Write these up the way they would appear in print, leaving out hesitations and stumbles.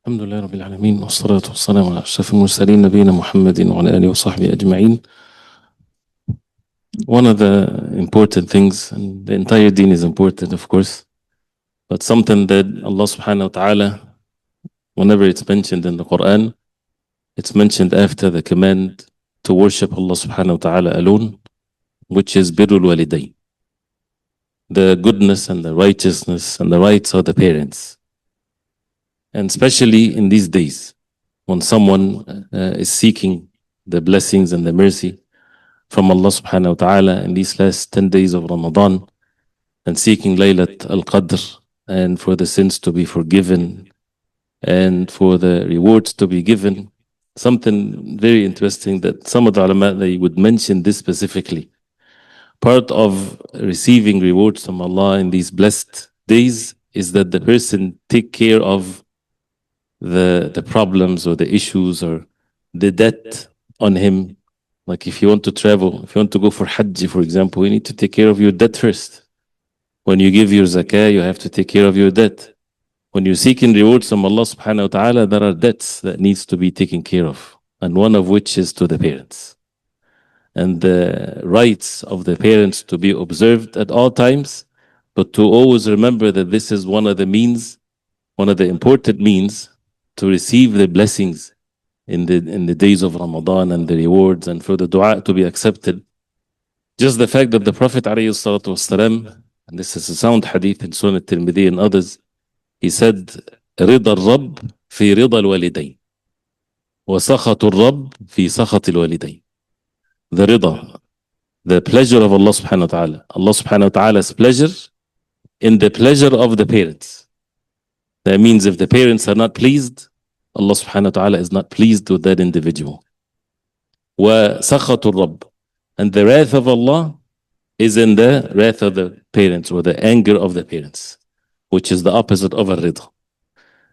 الحمد لله رب العالمين والصلاة والسلام على أشرف المرسلين نبينا محمد وعلى آله وصحبه أجمعين. One of the important things, and the entire deen is important of course, but something that Allah subhanahu wa ta'ala, whenever it's mentioned in the Quran, it's mentioned after the command to worship Allah subhanahu wa ta'ala alone, which is Birr al-Walidayn, the goodness and the righteousness and the rights of the parents. And especially in these days, when someone is seeking the blessings and the mercy from Allah subhanahu wa ta'ala in these last 10 days of Ramadan and seeking Laylat al-Qadr and for the sins to be forgiven and for the rewards to be given. Something very interesting that some of the ulama, they would mention this specifically. Part of receiving rewards from Allah in these blessed days is that the person take care of the problems or the issues or the debt on him. Like if you want to travel, if you want to go for Hajj, for example, you need to take care of your debt first. When you give your zakah, you have to take care of your debt. When you're seeking rewards from Allah subhanahu wa ta'ala, there are debts that needs to be taken care of. And one of which is to the parents. And the rights of the parents to be observed at all times, but to always remember that this is one of the means, one of the important means to receive the blessings in the days of Ramadan and the rewards and for the dua to be accepted. Just the fact that the Prophet ﷺ, and this is a sound hadith in Sunan al-Tirmidhi and others, he said, رضا الرب في رضا الوالدين وسخط الرب في سخط الوالدين. The rida, the pleasure of Allah subhanahu wa ta'ala, Allah subhanahu wa ta'ala's pleasure in the pleasure of the parents. That means if the parents are not pleased, Allah subhanahu wa ta'ala is not pleased with that individual. وَسَخَطُ الرَّبِّ, and the wrath of Allah is in the wrath of the parents or the anger of the parents, which is the opposite of al-rida.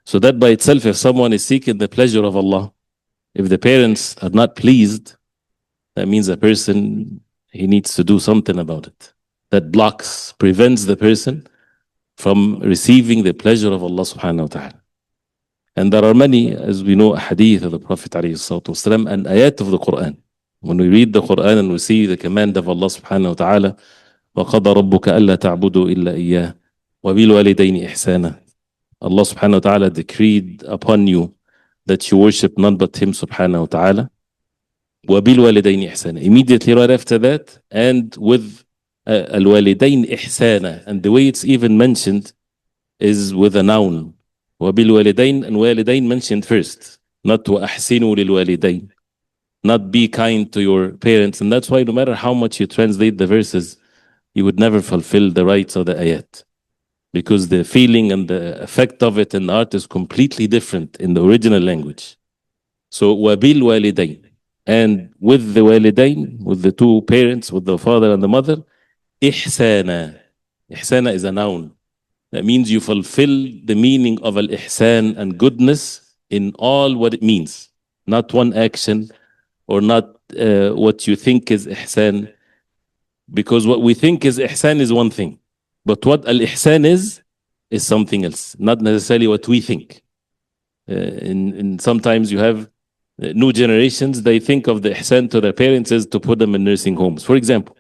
So that by itself, if someone is seeking the pleasure of Allah, if the parents are not pleased, that means a person, he needs to do something about it. That blocks, prevents the person from receiving the pleasure of Allah subhanahu wa ta'ala. And there are many, as we know, hadith of the Prophet ﷺ and ayat of the Quran. When we read the Quran and we see the command of Allah subhanahu wa ta'ala, وَقَضَى رَبُّكَ أَلَّا تَعْبُدُوا إِلَّا إِيَّاهُ وَبِالْوَالِدَيْنِ إِحْسَانًا. Allah subhanahu wa ta'ala decreed upon you that you worship none but Him subhanahu wa ta'ala. وَبِالْوَالِدَيْنِ إِحْسَانًا. Immediately right after that, and with al-Walidayn إِحْسَانًا. And the way it's even mentioned is with a noun. وَبِالْوَالِدَيْن, and walidayn mentioned first, not وَأَحْسِنُوا لِلْوَالِدَيْن, not be kind to your parents. And that's why no matter how much you translate the verses, you would never fulfill the rights of the ayat, because the feeling and the effect of it in the art is completely different in the original language. So وَبِالْوَالِدَيْن, and with the walidayn, with the two parents, with the father and the mother, إِحْسَانًا. إِحْسَانًا is a noun. That means you fulfill the meaning of al-ihsan and goodness in all what it means. Not one action or not what you think is ihsan. Because what we think is ihsan is one thing. But what al-ihsan is something else. Not necessarily what we think. Sometimes you have new generations, they think of the ihsan to their parents is to put them in nursing homes. For example,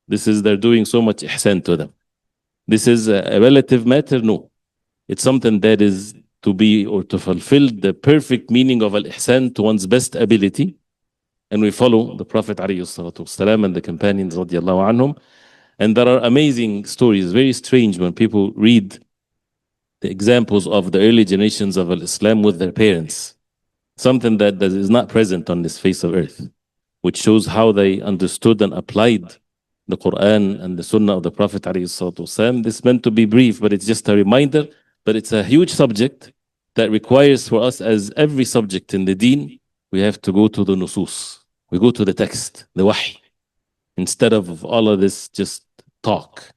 they're doing so much ihsan to them. This is a relative matter? No. It's something that is to be or to fulfill the perfect meaning of al-ihsan to one's best ability. And we follow the Prophet ﷺ and the companions radiallahu anhum. And there are amazing stories, very strange when people read the examples of the early generations of Islam with their parents. Something that is not present on this face of earth, which shows how they understood and applied the Quran and the Sunnah of the Prophet ﷺ. This is meant to be brief, but it's just a reminder. But it's a huge subject that requires for us, as every subject in the deen, we have to go to the nusus. We go to the text, the wahy, instead of all of this just talk.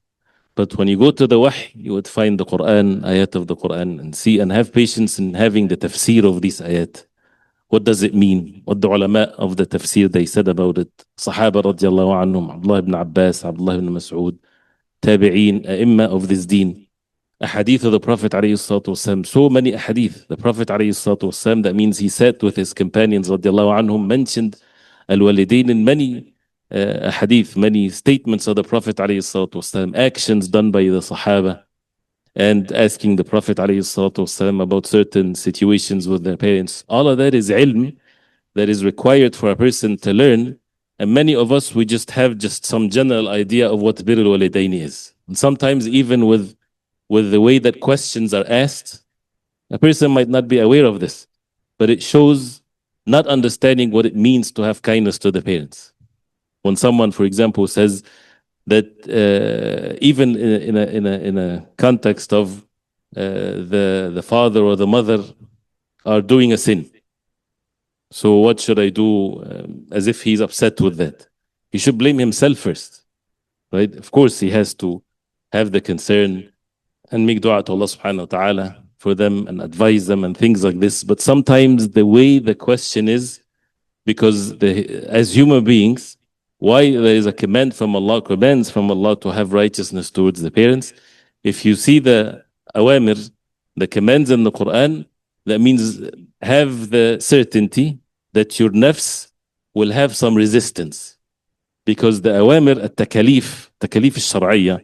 But when you go to the wahy, you would find the Quran, ayat of the Quran, and see and have patience in having the tafsir of these ayat. What does it mean? What the ulama of the tafsir, they said about it. Sahaba radiallahu anhum, Abdullah ibn Abbas, Abdullah ibn Mas'ud, tabi'een, a'imma of this deen. ahadith of the Prophet ﷺ, so many ahadith. The Prophet ﷺ, that means he sat with his companions radiallahu anhum, mentioned al-Walidayn in many ahadith, many statements of the Prophet ﷺ, actions done by the Sahaba, and asking the Prophet ﷺ about certain situations with their parents. All of that is ilm that is required for a person to learn. And many of us, we just have just some general idea of what Birr al-Walidayn is. And sometimes even with the way that questions are asked, a person might not be aware of this, but it shows not understanding what it means to have kindness to the parents. When someone, for example, says that even in a context of the father or the mother are doing a sin, so what should I do? As if he's upset with that. He should blame himself first, right? Of course, he has to have the concern and make dua to Allah subhanahu wa ta'ala for them and advise them and things like this. But sometimes the way the question is, because as human beings, why there is a command from Allah, commands from Allah to have righteousness towards the parents. If you see the awamir, the commands in the Quran, that means have the certainty that your nafs will have some resistance. Because the awamir, takalif al-shar'iyya,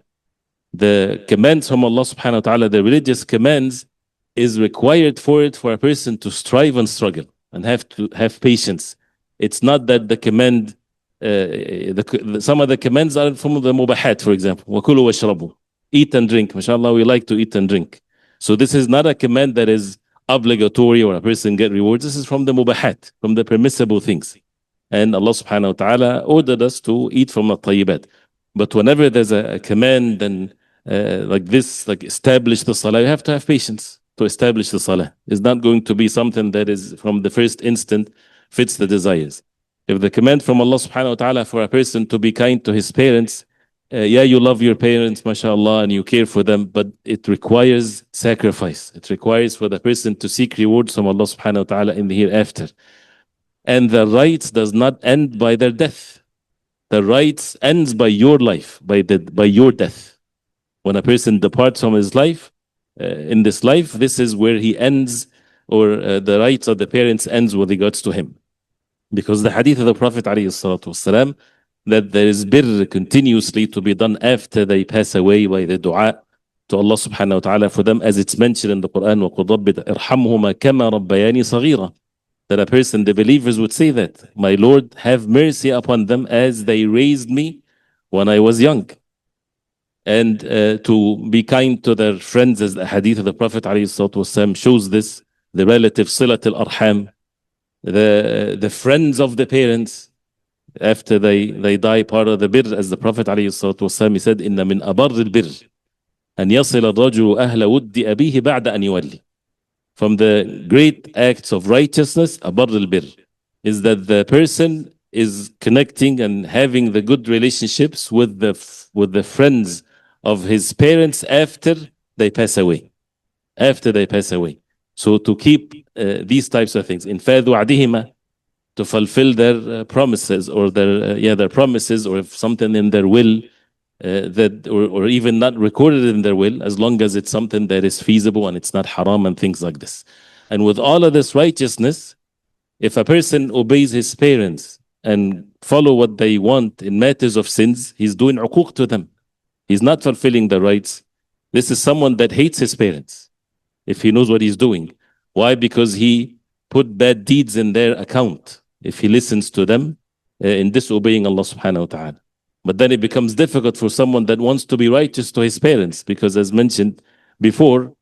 the commands from Allah subhanahu wa ta'ala, the religious commands, is required for a person to strive and struggle and have to have patience. It's not that the command, some of the commands are from the mubahat, for example. وَكُلُوا وَاشْرَبُوا. Eat and drink. MashaAllah, we like to eat and drink. So this is not a command that is obligatory or a person get rewards. This is from the mubahat, from the permissible things. And Allah subhanahu wa ta'ala ordered us to eat from the tayyibat. But whenever there's a command and like this, like establish the salah, you have to have patience to establish the salah. It's not going to be something that is from the first instant fits the desires. If the command from Allah subhanahu wa ta'ala for a person to be kind to his parents, yeah, you love your parents, mashallah, and you care for them, but it requires sacrifice. It requires for the person to seek rewards from Allah subhanahu wa ta'ala in the hereafter. And the rights does not end by their death. The rights ends by your life, by your death. When a person departs from his life, in this life, this is where he ends, or the rights of the parents ends with regards to him. Because the hadith of the Prophet ﷺ, that there is birr continuously to be done after they pass away by the dua to Allah subhanahu wa ta'ala for them, as it's mentioned in the Quran, وَقُلْ رَبِّ ارْحَمْهُمَا كَمَا رَبَّيَانِي صَغِيرًا. That a person, the believers would say that, my Lord, have mercy upon them as they raised me when I was young. And to be kind to their friends, as the hadith of the Prophet ﷺ shows this, the relative silat al-arham, the friends of the parents, after they die, part of the birr, as the Prophet ﷺ, he said, إِنَّ مِنْ أَبَرِّ الْبِرِّ أَنْ يَصِلَ الرَّجُلُ أَهْلَ وُدِّ أَبِيهِ بَعْدَ أَنْ يُوَلِّي. From the great acts of righteousness, أَبَرِّ الْبِرِّ, is that the person is connecting and having the good relationships with the friends of his parents after they pass away. After they pass away. So to keep these types of things, in فَذُ عَدِهِمَا, to fulfill their promises, or their promises, or if something in their will, that or even not recorded in their will, as long as it's something that is feasible and it's not haram and things like this. And with all of this righteousness, if a person obeys his parents and follow what they want in matters of sins, he's doing uquq to them. He's not fulfilling the rights. This is someone that hates his parents, if he knows what he's doing. Why? Because he put bad deeds in their account, if he listens to them in disobeying Allah subhanahu wa ta'ala. But then it becomes difficult for someone that wants to be righteous to his parents, because as mentioned before,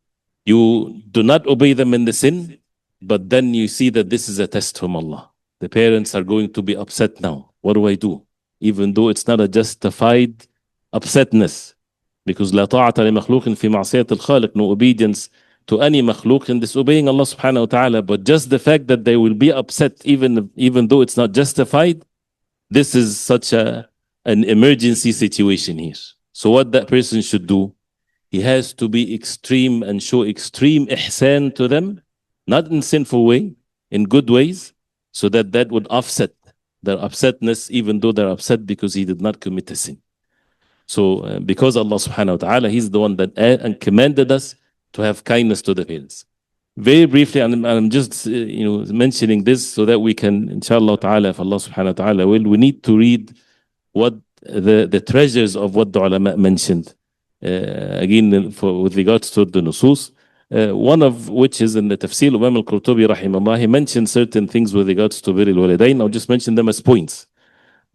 you do not obey them in the sin, but then you see that this is a test from Allah. The parents are going to be upset now. What do I do? Even though it's not a justified upsetness, because لا طاعة لمخلوق في معصية الخالق, no obedience to any makhluk in disobeying Allah subhanahu wa ta'ala. But just the fact that they will be upset, even though it's not justified, this is such an emergency situation here. So what that person should do, he has to be extreme and show extreme ihsan to them, not in sinful way, in good ways, so that would offset their upsetness, even though they're upset because he did not commit a sin. So because Allah subhanahu wa ta'ala, He's the one that and commanded us to have kindness to the parents. Very briefly, I'm just mentioning this so that we can, inshallah ta'ala, if Allah subhanahu wa ta'ala will, we need to read what the treasures of what the ulama mentioned. Again, with regards to the nusus, one of which is in the tafsir of Imam al-Qurtubi rahimahullah, he mentioned certain things with regards to Birr al-Walidayn. I'll just mention them as points.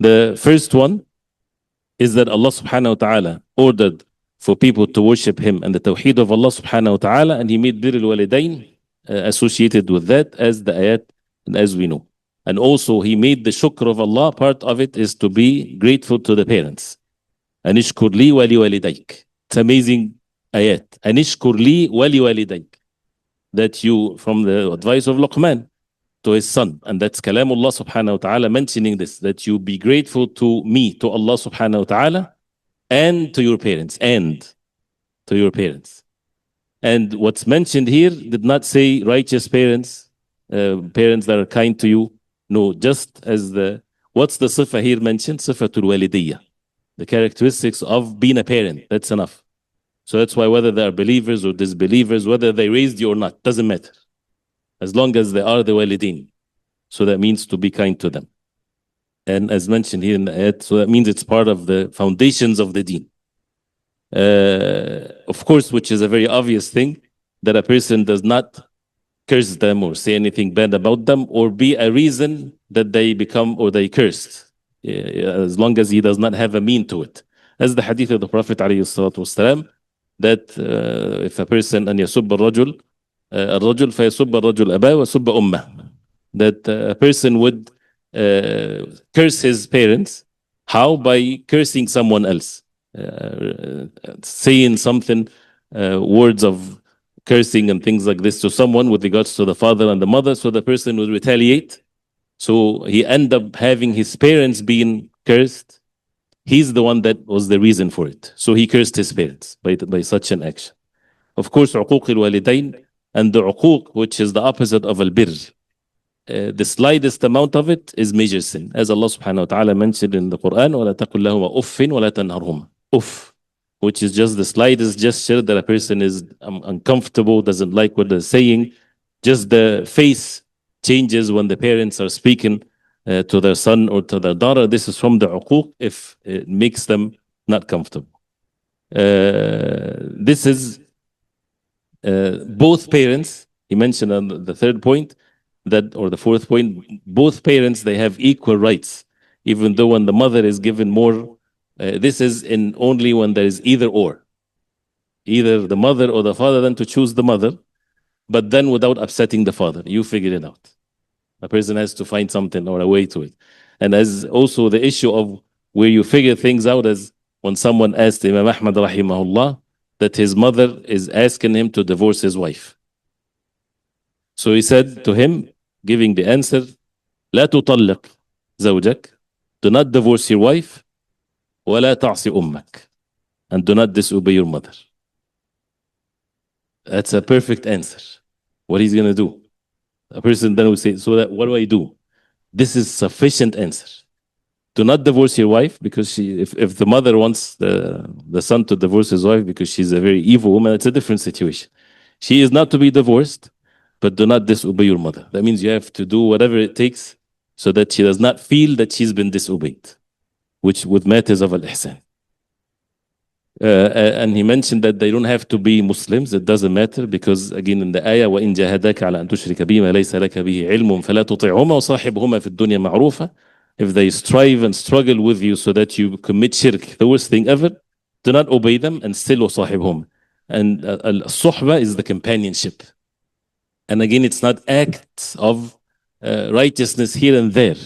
The first one is that Allah subhanahu wa ta'ala ordered for people to worship Him and the tawheed of Allah subhanahu wa ta'ala, and He made Birr al-Walidayn associated with that as the ayat and as we know. And also He made the shukr of Allah, part of it is to be grateful to the parents. Anishkur li wali walidayk. It's amazing ayat. Anishkur li wali walidayk. That you, from the advice of Luqman to his son, and that's Kalamullah subhanahu wa ta'ala mentioning this, that you be grateful to me, to Allah subhanahu wa ta'ala, and to your parents, and to your parents. And what's mentioned here did not say righteous parents, parents that are kind to you. No, just as what's the sifa here mentioned? Sifatul walidiyya. The characteristics of being a parent. That's enough. So that's why whether they are believers or disbelievers, whether they raised you or not, doesn't matter. As long as they are the walidayn. So that means to be kind to them. And as mentioned here in the ayat, so that means it's part of the foundations of the deen. Of course, which is a very obvious thing, that a person does not curse them or say anything bad about them or be a reason that they become or they cursed, as long as he does not have a mean to it. As the hadith of the Prophet ﷺ, that if a person أن يسب الرجل فيسب الرجل أباه ويسب أمه, that a person would curse his parents. How? By cursing someone else. Saying something, words of cursing and things like this to someone with regards to the father and the mother, so the person would retaliate. So he end up having his parents being cursed. He's the one that was the reason for it. So he cursed his parents by such an action. Of course, عقوق الوالدين, and the عقوق, which is the opposite of al-birr. The slightest amount of it is major sin. As Allah subhanahu wa ta'ala mentioned in the Quran, وَلَا تَقُلْ لَهُمَا أُفٍّ وَلَا تَنْهَرْهُمَا. Uff, which is just the slightest gesture that a person is uncomfortable, doesn't like what they're saying. Just the face changes when the parents are speaking to their son or to their daughter. This is from the uquq if it makes them not comfortable. This is both parents. He mentioned on the third point, that, or the fourth point, both parents, they have equal rights, even though when the mother is given more. This is in only when there is either or. Either the mother or the father, then to choose the mother, but then without upsetting the father. You figure it out. A person has to find something or a way to it. And as also the issue of where you figure things out, as when someone asked Imam Ahmad rahimahullah that his mother is asking him to divorce his wife. So he said to him, giving the answer, لا تطلق زوجك, do not divorce your wife, ولا تعصي أمك, and do not disobey your mother. That's a perfect answer. What he's going to do. A person then will say, so that, what do I do? This is sufficient answer. Do not divorce your wife, because if the mother wants the son to divorce his wife because she's a very evil woman, it's a different situation. She is not to be divorced, but do not disobey your mother. That means you have to do whatever it takes so that she does not feel that she's been disobeyed, which with matters of al-ihsan. And he mentioned that they don't have to be Muslims. It doesn't matter, because again in the ayah, وَإِن جَاهَدَاكَ عَلَى أَن تُشْرِكَ بِي مَا لَيْسَ لَكَ بِهِ عِلْمٌ فَلَا تُطِعْهُمَا وَصَاحِبْهُمَا فِي الدُّنْيَا مَعْرُوفًا. If they strive and struggle with you so that you commit shirk, the worst thing ever, do not obey them, and still وَصَاحِبْهُمَا. And al-suhba is the companionship. And again, it's not acts of righteousness here and there.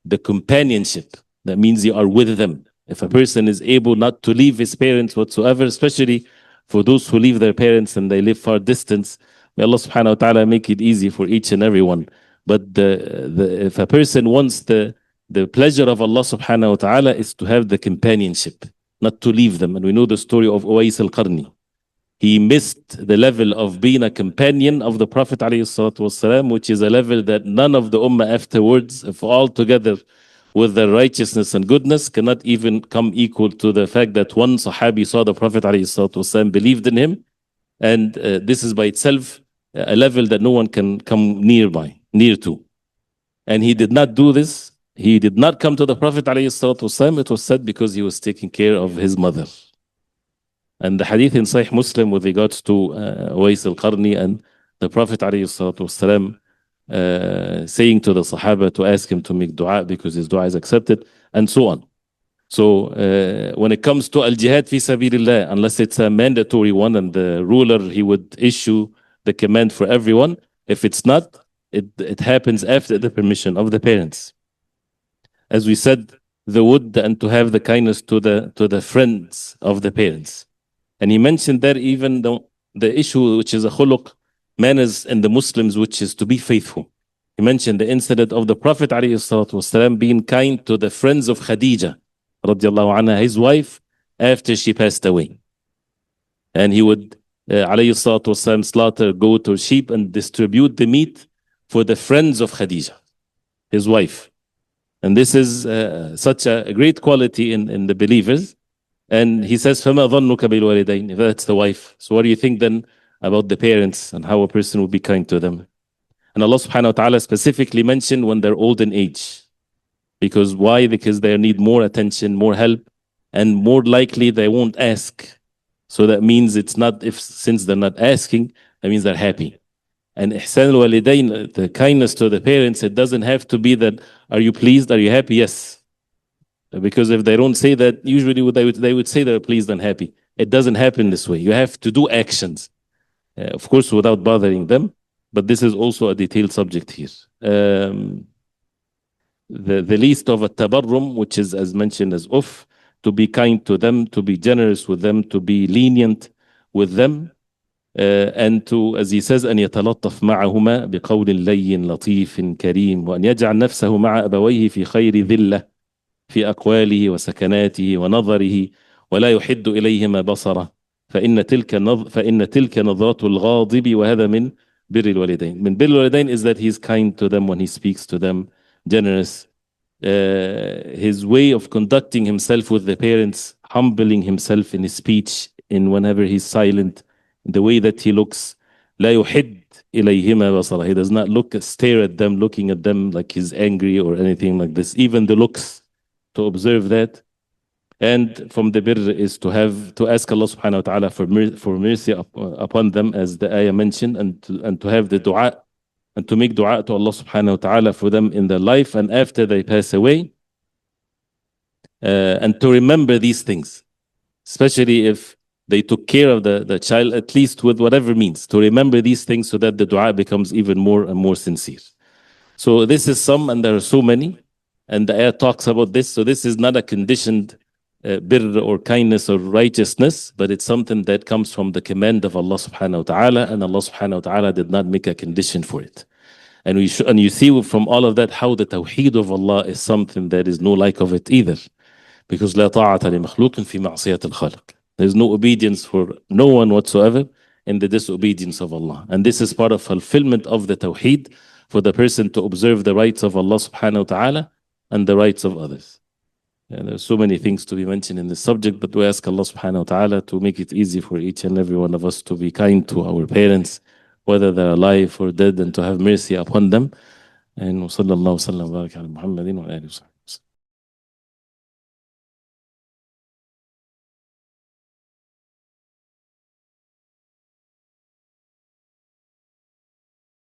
The companionship, that means you are with them. If a person is able not to leave his parents whatsoever, especially for those who leave their parents and they live far distance, may Allah subhanahu wa ta'ala make it easy for each and every one. But if a person wants the pleasure of Allah subhanahu wa ta'ala, is to have the companionship, not to leave them. And we know the story of Uwais al-Qarni. He missed the level of being a companion of the Prophet ﷺ, which is a level that none of the ummah afterwards, if all together with their righteousness and goodness cannot even come equal to the fact that one Sahabi saw the Prophet ﷺ, believed in him, and this is by itself a level that no one can come near to. And he did not do this. He did not come to the Prophet ﷺ, it was said, because he was taking care of his mother. And the hadith in Sahih Muslim with regards to Uwais al-Qarni and the Prophet ﷺ saying to the Sahaba to ask him to make dua because his dua is accepted, and so on. So when it comes to al-jihad fi sabilillah, unless it's a mandatory one and the ruler, he would issue the command for everyone. If it's not, it happens after the permission of the parents. As we said, the wood and to have the kindness to the friends of the parents. And he mentioned that even the issue which is a khuluq, manners in the Muslims, which is to be faithful. He mentioned the incident of the Prophet ﷺ being kind to the friends of Khadija, radiallahu anha, his wife, after she passed away. And he would, ﷺ, slaughter goat or sheep and distribute the meat for the friends of Khadija, his wife. And this is such a great quality in the believers. And he says, فَمَا ظَنُّكَ بِالْوَالِدَيْنِ, if that's the wife. So what do you think then about the parents and how a person will be kind to them? And Allah subhanahu wa ta'ala specifically mentioned when they're old in age. Because why? Because they need more attention, more help, and more likely they won't ask. So that means it's not, since they're not asking, that means they're happy. And ihsan al-walidayn, the kindness to the parents, it doesn't have to be that, are you pleased, are you happy? Yes. Because if they don't say that, usually they would say they're pleased and happy. It doesn't happen this way. You have to do actions, of course, without bothering them. But this is also a detailed subject here. The least of a tabarrum, which is as mentioned as to be kind to them, to be generous with them, to be lenient with them, and to, as he says, أن يتلطف معهما بقول لين لطيف كريم وأن يجعل نفسه مع أبويه في خير ذلة في أقواله وسكناته ونظره ولا يحد إليهما بصره فإن تلك نظرات الغاضب وهذا من بر الوالدين. من بر الوالدين is that he's kind to them when he speaks to them, generous. His way of conducting himself with the parents, humbling himself in his speech, in whenever he's silent, the way that he looks, لا يحد إليهما بصره. He does not stare at them, looking at them like he's angry or anything like this. Even the looks, to observe that. And from the birr is to ask Allah subhanahu wa ta'ala for mercy upon them, as the ayah mentioned, and to have the dua, and to make dua to Allah subhanahu wa ta'ala for them in their life and after they pass away. And to remember these things, especially if they took care of the child, at least with whatever means, to remember these things so that the dua becomes even more and more sincere. So this is some, and there are so many. And the ayah talks about this. So this is not a conditioned birr or kindness or righteousness, but it's something that comes from the command of Allah subhanahu wa ta'ala, and Allah subhanahu wa ta'ala did not make a condition for it. And you see from all of that how the tawheed of Allah is something that is no like of it either. Because لا طاعة لمخلوق في معصية الخالق. There's no obedience for no one whatsoever in the disobedience of Allah. And this is part of fulfillment of the tawheed, for the person to observe the rights of Allah subhanahu wa ta'ala and the rights of others. And there's so many things to be mentioned in this subject, but we ask Allah subhanahu wa ta'ala to make it easy for each and every one of us to be kind to our parents, whether they're alive or dead, and to have mercy upon them. And sallallahu sallam wa barak ala Muhammadin wa alihi wa sallam.